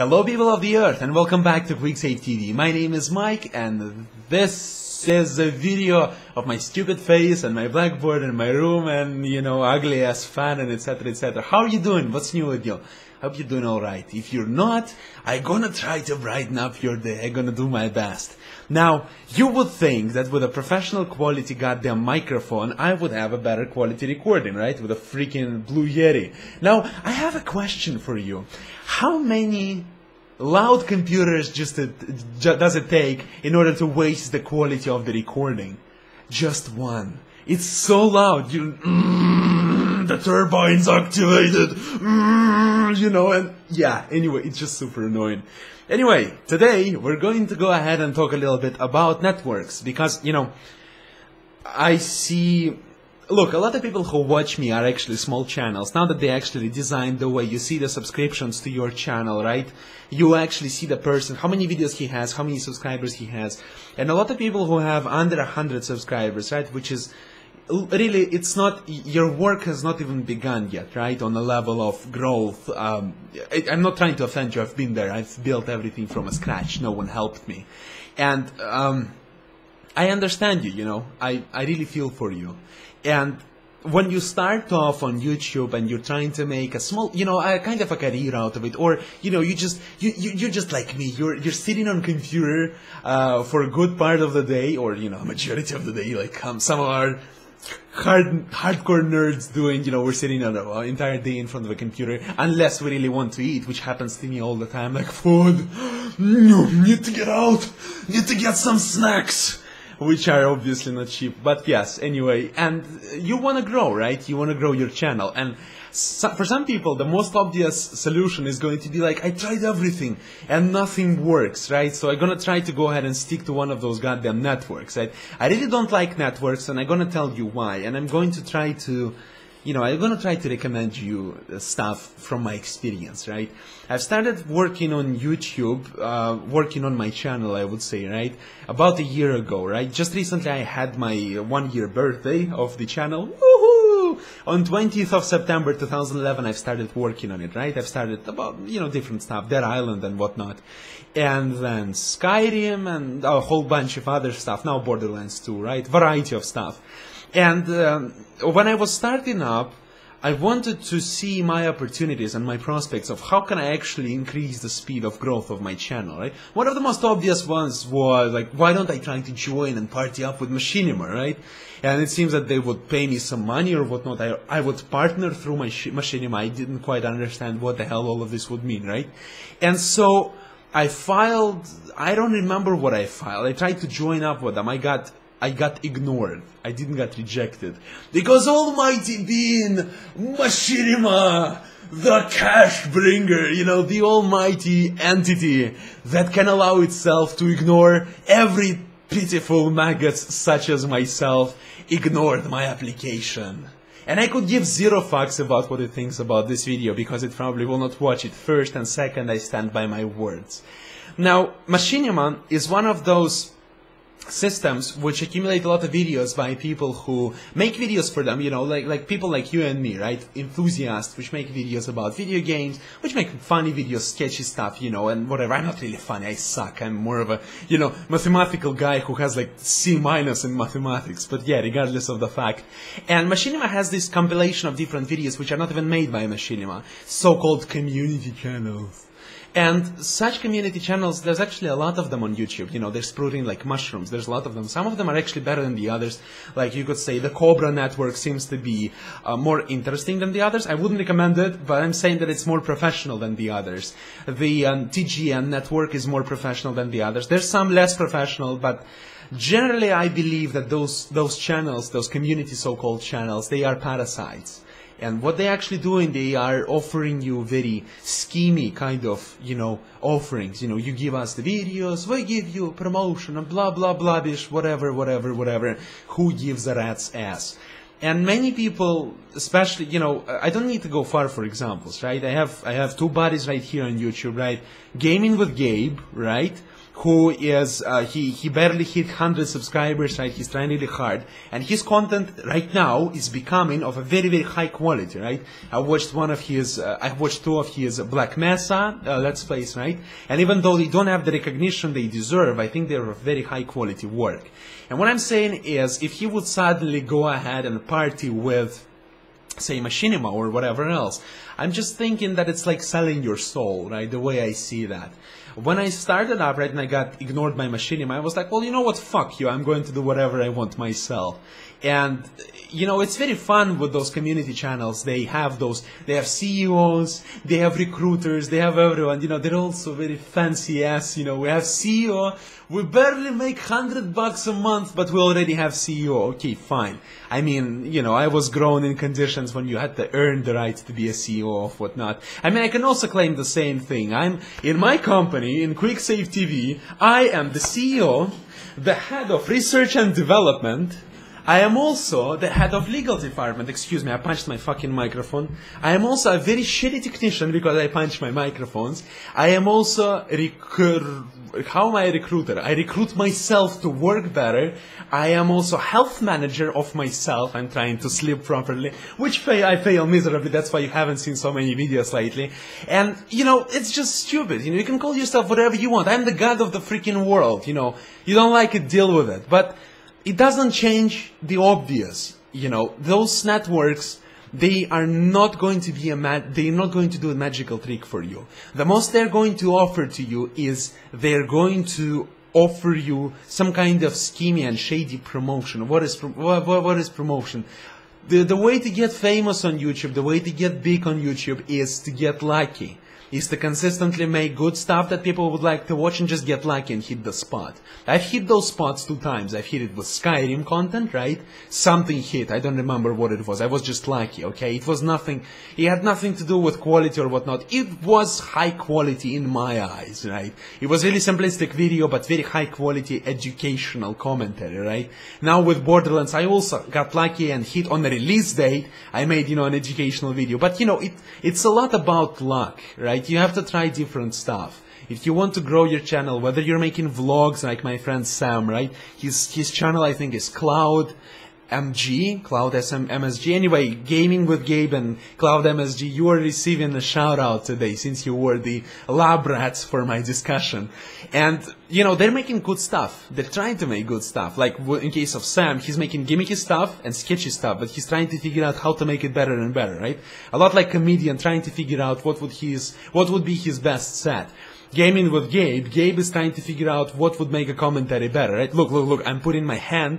Hello people of the earth and welcome back to QuickSaveTV. My name is Mike and this is a video of my stupid face and my blackboard in my room and ugly ass fan and etc etc. How are you doing? What's new with you? Hope you're doing alright. If you're not, I'm gonna try to brighten up your day. I'm gonna do my best. Now, you would think that with a professional quality goddamn microphone, I would have a better quality recording, right? With a freaking Blue Yeti. Now, I have a question for you. How many loud computers does it take in order to waste the quality of the recording? Just one. It's so loud. The turbine's activated. And yeah, anyway, it's just super annoying. Anyway, today we're going to go ahead and talk a little bit about networks because, I see... Look, a lot of people who watch me are actually small channels. Now that they actually designed the way you see the subscriptions to your channel, right? You actually see the person, how many videos he has, how many subscribers he has. And a lot of people who have under 100 subscribers, right? Which is... Really, it's not, your work has not even begun yet, right, on a level of growth. I'm not trying to offend you, I've been there, I've built everything from scratch, no one helped me. And I understand you, I really feel for you. And when you start off on YouTube and you're trying to make a small, a kind of a career out of it, or, you're just like me, you're sitting on computer for a good part of the day, or, majority of the day, like some of our hardcore nerds doing, we're sitting on an entire day in front of a computer, unless we really want to eat, which happens to me all the time, like food, need to get out, need to get some snacks, which are obviously not cheap, but yes, anyway, and you want to grow, right? You want to grow your channel, and for some people, the most obvious solution is going to be like, I tried everything, and nothing works, right? So I'm gonna try to go ahead and stick to one of those goddamn networks, right? I really don't like networks, and I'm gonna tell you why, and I'm going to try to, I'm gonna try to recommend you stuff from my experience, right? I've started working on YouTube, working on my channel, I would say, right? About a year ago, right? Just recently I had my 1-year birthday of the channel. Woohoo! On 20th of September 2011 I've started working on it, right? I've started about, different stuff, Dead Island and whatnot. And then Skyrim and a whole bunch of other stuff, now Borderlands 2, right? Variety of stuff. And when I was starting up, I wanted to see my opportunities and my prospects of how can I actually increase the speed of growth of my channel, right? One of the most obvious ones was like, why don't I try to join and party up with Machinima, right? And it seems that they would pay me some money or whatnot. I would partner through my Machinima. I didn't quite understand what the hell all of this would mean, right? And so I filed, I don't remember what I filed. I tried to join up with them. I got ignored. I didn't get rejected. Because almighty being Machinima, the cash bringer, the almighty entity that can allow itself to ignore every pitiful maggot such as myself, ignored my application. And I could give zero fucks about what it thinks about this video because it probably will not watch it. First and second, I stand by my words. Now, Machinima is one of those systems which accumulate a lot of videos by people who make videos for them, like people like you and me, right? Enthusiasts which make videos about video games, which make funny videos, sketchy stuff, and whatever. I'm not really funny, I suck. I'm more of a, mathematical guy who has like C- in mathematics, but yeah, regardless of the fact. And Machinima has this compilation of different videos which are not even made by Machinima, so-called community channels. And such community channels, there's actually a lot of them on YouTube, they're sprouting like mushrooms, there's a lot of them. Some of them are actually better than the others, like you could say the Cobra network seems to be more interesting than the others. I wouldn't recommend it, but I'm saying that it's more professional than the others. The TGN network is more professional than the others. There's some less professional, but generally I believe that those channels, those community so-called channels, they are parasites. And what they actually doing, they are offering you very schemy kind of, offerings. You give us the videos, we give you promotion, and blah, blah, blah, bish, whatever. Who gives a rat's ass? And many people especially, you know, I don't need to go far for examples, right? I have two buddies right here on YouTube, right? Gaming with Gabe, right? Who is, he barely hit 100 subscribers, right? He's trying really hard. And his content right now is becoming of a very, very high quality, right? I watched I've watched two of his Black Mesa Let's Plays, right? And even though they don't have the recognition they deserve, I think they're of very high quality work. And what I'm saying is, if he would suddenly go ahead and party with, say, Machinima or whatever else, I'm just thinking that it's like selling your soul, right? The way I see that. When I started up, right, and I got ignored by Machinima, I was like, well, you know what, fuck you, I'm going to do whatever I want myself. And, you know, it's very fun with those community channels. They have CEOs, they have recruiters, they have everyone, you know, they're also very fancy ass, you know, we have CEO, we barely make $100 a month, but we already have CEO. Okay, fine. I mean, you know, I was grown in conditions when you had to earn the right to be a CEO of whatnot. I mean, I can also claim the same thing. I'm, in my company, in QuickSaveTV, I am the CEO, the head of research and development. I am also the head of legal department. Excuse me, I punched my fucking microphone. I am also a very shitty technician because I punch my microphones. I am also how am I a recruiter? I recruit myself to work better. I am also health manager of myself. I'm trying to sleep properly, which I fail miserably. That's why you haven't seen so many videos lately. And, you know, it's just stupid. You know, you can call yourself whatever you want. I'm the god of the freaking world, you know. You don't like it, deal with it. But it doesn't change the obvious, you know. Those networks, they are not going to be they're not going to do a magical trick for you. The most they're going to offer to you is they're going to offer you some kind of schemy and shady promotion. What is promotion? The way to get famous on YouTube, the way to get big on YouTube is to get lucky. Is to consistently make good stuff that people would like to watch and just get lucky and hit the spot. I've hit those spots 2 times. I've hit it with Skyrim content, right? Something hit. I don't remember what it was. I was just lucky, okay? It was nothing. It had nothing to do with quality or whatnot. It was high quality in my eyes, right? It was really simplistic video, but very high quality educational commentary, right? Now with Borderlands, I also got lucky and hit on the release date. I made, you know, an educational video. But, you know, it's a lot about luck, right? You have to try different stuff. If you want to grow your channel, whether you're making vlogs like my friend Sam, right? His channel, I think, is Cloud MSG. Anyway, Gaming with Gabe and Cloud MSG, you are receiving a shout out today since you were the lab rats for my discussion. And, you know, they're making good stuff. They're trying to make good stuff. Like in case of Sam, he's making gimmicky stuff and sketchy stuff, but he's trying to figure out how to make it better and better, right? A lot like comedian trying to figure out what would be his best set. Gaming with Gabe, Gabe is trying to figure out what would make a commentary better, right? Look, I'm putting my hand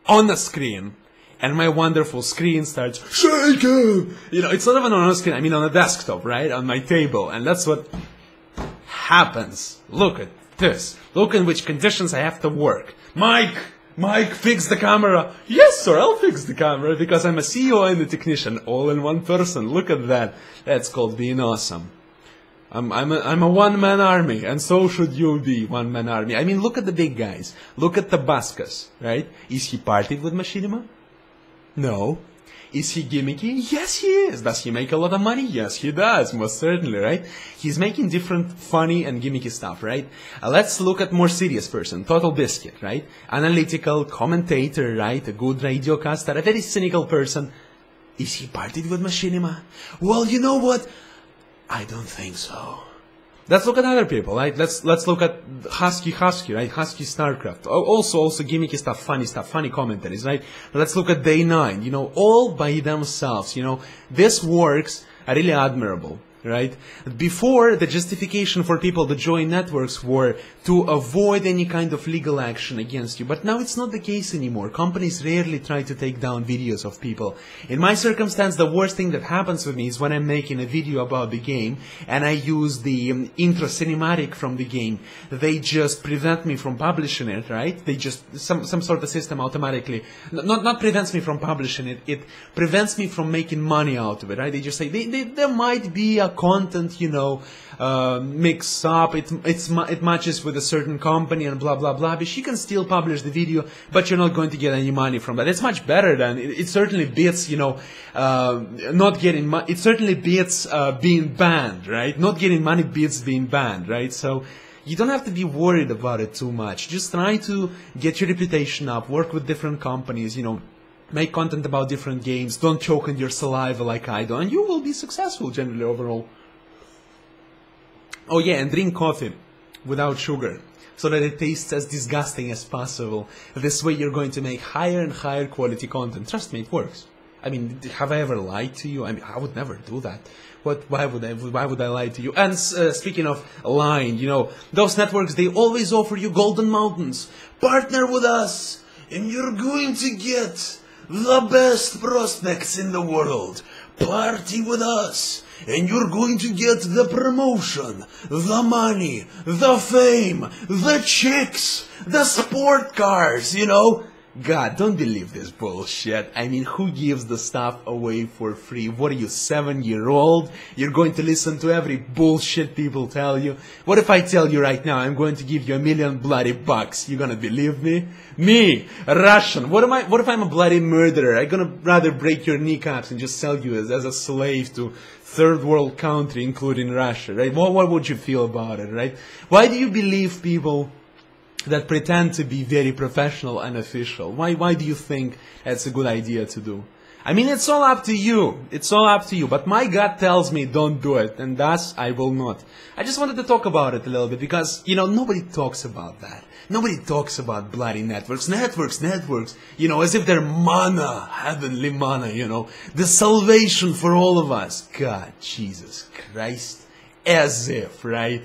on the screen, and my wonderful screen starts shaking. You know, it's not even on a screen, I mean on a desktop, right? On my table, and that's what happens. Look at this. Look in which conditions I have to work. Mike, fix the camera. Yes, sir, I'll fix the camera, because I'm a CEO and a technician, all in one person. Look at that. That's called being awesome. I'm a one-man army, and so should you be one-man army. I mean, look at the big guys. Look at Tabascus, right? Is he partied with Machinima? No. Is he gimmicky? Yes, he is. Does he make a lot of money? Yes, he does, most certainly, right? He's making different funny and gimmicky stuff, right? Let's look at more serious person, Total Biscuit, right? Analytical, commentator, right? A good radiocaster, a very cynical person. Is he partied with Machinima? Well, you know what? I don't think so. Let's look at other people, right? Let's look at Husky, right? Husky StarCraft. Also gimmicky stuff, funny commentaries, right? But let's look at Day 9, you know, all by themselves, you know. This works are really admirable, right? Before, the justification for people to join networks were to avoid any kind of legal action against you. But now it's not the case anymore. Companies rarely try to take down videos of people. In my circumstance, the worst thing that happens with me is when I'm making a video about the game and I use the intro cinematic from the game. They just prevent me from publishing it, right? They just, some sort of system automatically, not prevents me from publishing it, it prevents me from making money out of it, right? They just say, there might be a content, you know, mix up, it matches with a certain company and blah blah blah, but she can still publish the video, but you're not going to get any money from that. It's much better than, it certainly beats, you know, not getting money, it certainly beats being banned, right? Not getting money beats being banned, right? So you don't have to be worried about it too much. Just try to get your reputation up, work with different companies, you know, make content about different games, don't choke on your saliva like I do, and you will be successful generally overall. Oh yeah, and drink coffee without sugar, so that it tastes as disgusting as possible. This way you're going to make higher and higher quality content. Trust me, it works. I mean, have I ever lied to you? I mean, I would never do that. Why would I lie to you? And speaking of lying, you know, those networks, they always offer you golden mountains. Partner with us, and you're going to get the best prospects in the world. Party with us, and you're going to get the promotion, the money, the fame, the chicks, the sport cars, you know. God, don't believe this bullshit. I mean, who gives the stuff away for free? What are you, 7-year-old? You're going to listen to every bullshit people tell you? What if I tell you right now, I'm going to give you $1 million bloody bucks? You gonna believe me? Me, a Russian. What if I'm a bloody murderer? I'm gonna rather break your kneecaps and just sell you as a slave to third world country, including Russia, right? What would you feel about it, right? Why do you believe people that pretend to be very professional and official? Why do you think that's a good idea to do? I mean, it's all up to you. It's all up to you. But my gut tells me don't do it, and thus I will not. I just wanted to talk about it a little bit because, you know, nobody talks about that. Nobody talks about bloody networks. Networks, you know, as if they're manna, heavenly manna, you know, the salvation for all of us. God, Jesus Christ. As if, right?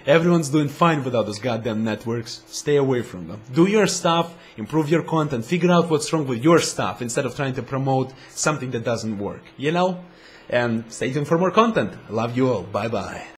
Everyone's doing fine without those goddamn networks. Stay away from them. Do your stuff, improve your content, figure out what's wrong with your stuff instead of trying to promote something that doesn't work, you know? And stay tuned for more content. Love you all. Bye-bye.